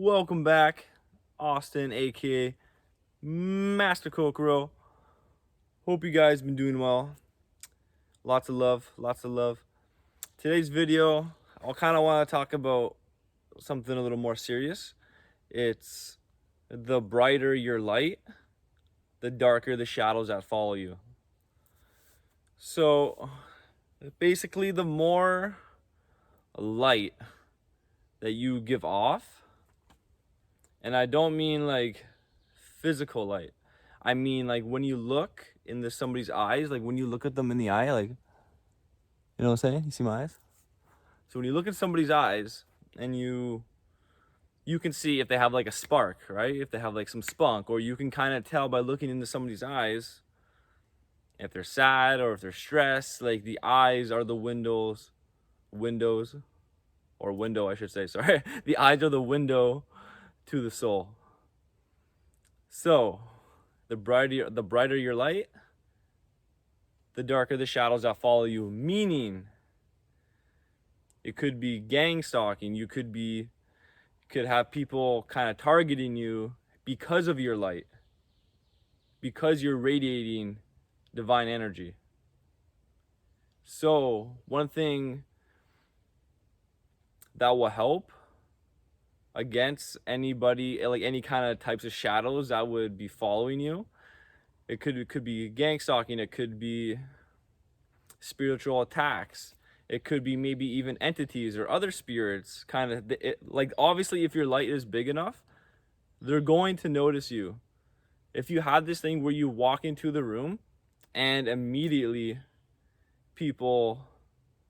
Welcome back, Austin, aka Master Kokoro. Hope you guys been doing well. Lots of love, lots of love. Today's video, I'll kind of want to talk about something a little more serious. It's the brighter your light, the darker the shadows that follow you. So, basically, the more light that you give off, and I don't mean like physical light. I mean like when you look into somebody's eyes, like when you look at them in the eye, like, you know what I'm saying? You see my eyes? So when you look at somebody's eyes and you can see if they have like a spark, right? If they have like some spunk, or you can kind of tell by looking into somebody's eyes if they're sad or if they're stressed. Like the eyes are the windows or window, I should say, sorry. The eyes are the window to the soul. So, the brighter your light, the darker the shadows that follow you. Meaning, it could be gang stalking. You could have people kind of targeting you because of your light, because you're radiating divine energy. So, one thing that will help against anybody, like any kind of types of shadows that would be following you, it could be gang stalking, it could be spiritual attacks, it could be maybe even entities or other spirits. Kind of like, obviously, if your light is big enough, they're going to notice you. If you have this thing where you walk into the room and immediately people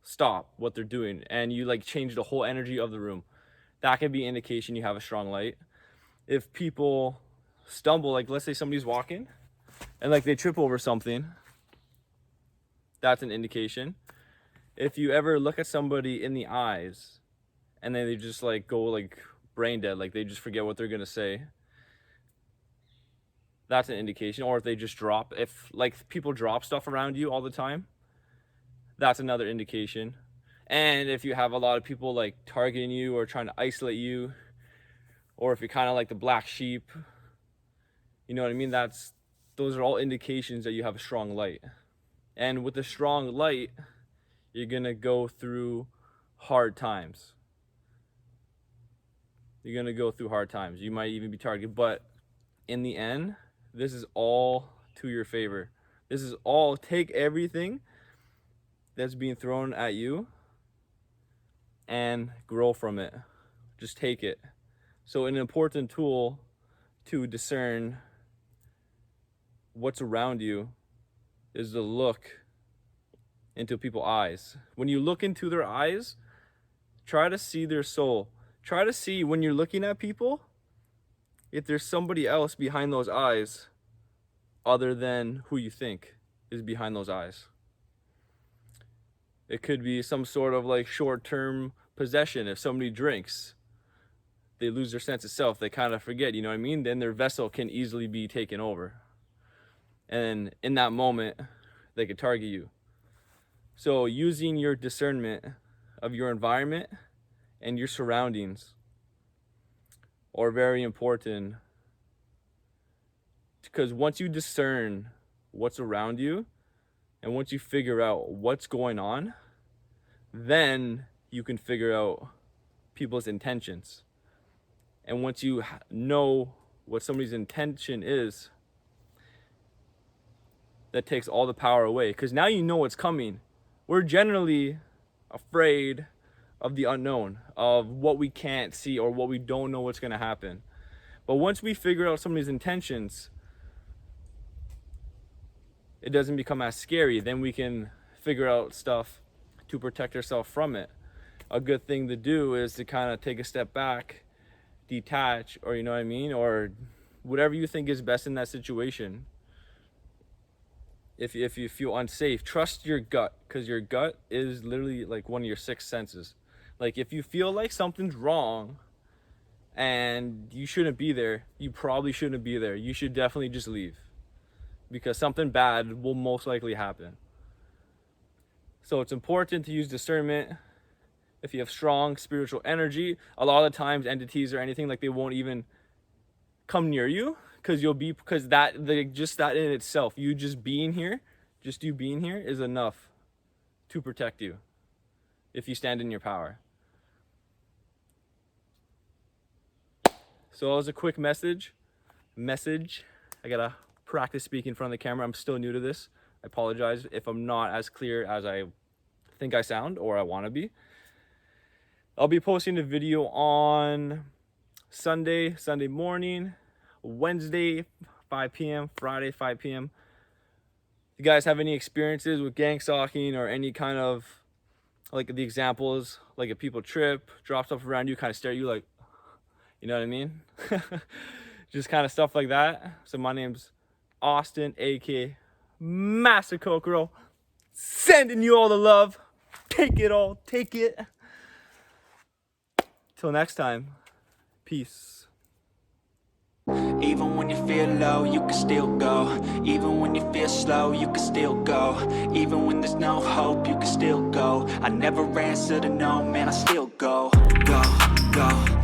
stop what they're doing and you like change the whole energy of the room, that can be an indication you have a strong light. If people stumble, like let's say somebody's walking and like they trip over something, that's an indication. If you ever look at somebody in the eyes and then they just like go like brain dead, like they just forget what they're gonna say, that's an indication. Or if they just drop, if like people drop stuff around you all the time, that's another indication. And if you have a lot of people like targeting you or trying to isolate you, or if you're kind of like the black sheep, you know what I mean? Those are all indications that you have a strong light. And with a strong light, you're gonna go through hard times. You're gonna go through hard times. You might even be targeted, but in the end, this is all to your favor. This is all, take everything that's being thrown at you and grow from it. Just take it. So an important tool to discern what's around you is to look into people's eyes. When you look into their eyes, try to see their soul. Try to see, when you're looking at people, if there's somebody else behind those eyes other than who you think is behind those eyes. It could be some sort of like short-term possession. If somebody drinks, they lose their sense of self, they kind of forget, you know what I mean? Then their vessel can easily be taken over. And in that moment, they could target you. So using your discernment of your environment and your surroundings are very important, because once you discern what's around you and once you figure out what's going on, then you can figure out people's intentions. And once you know what somebody's intention is, that takes all the power away, because now you know what's coming. We're generally afraid of the unknown, of what we can't see or what we don't know what's going to happen. But once we figure out somebody's intentions, it doesn't become as scary. Then we can figure out stuff to protect ourselves from it. A good thing to do is to kind of take a step back, detach, or you know what I mean, or whatever you think is best in that situation. If you feel unsafe, trust your gut, because your gut is literally like one of your sixth senses. Like if you feel like something's wrong and you shouldn't be there, you probably shouldn't be there. You should definitely just leave, because something bad will most likely happen. So it's important to use discernment, if you have strong spiritual energy, a lot of the times entities or anything, like, they won't even come near you, because just that in itself, you just being here, just you being here is enough to protect you if you stand in your power. So that was a quick message. I gotta practice speaking in front of the camera. I'm still new to this. I apologize if I'm not as clear as I think I sound or I want to be. I'll be posting a video on Sunday morning, Wednesday 5 p.m, Friday 5 p.m. If you guys have any experiences with gang stalking or any kind of, like, the examples, like if people trip, drop stuff around you, kind of stare at you like, you know what I mean? Just kind of stuff like that. So my name's Austin, aka Master Kokoro. Sending you all the love. Take it all. Take it. Till next time. Peace. Even when you feel low, you can still go. Even when you feel slow, you can still go. Even when there's no hope, you can still go. I never answer to no, man, I still go. Go, go.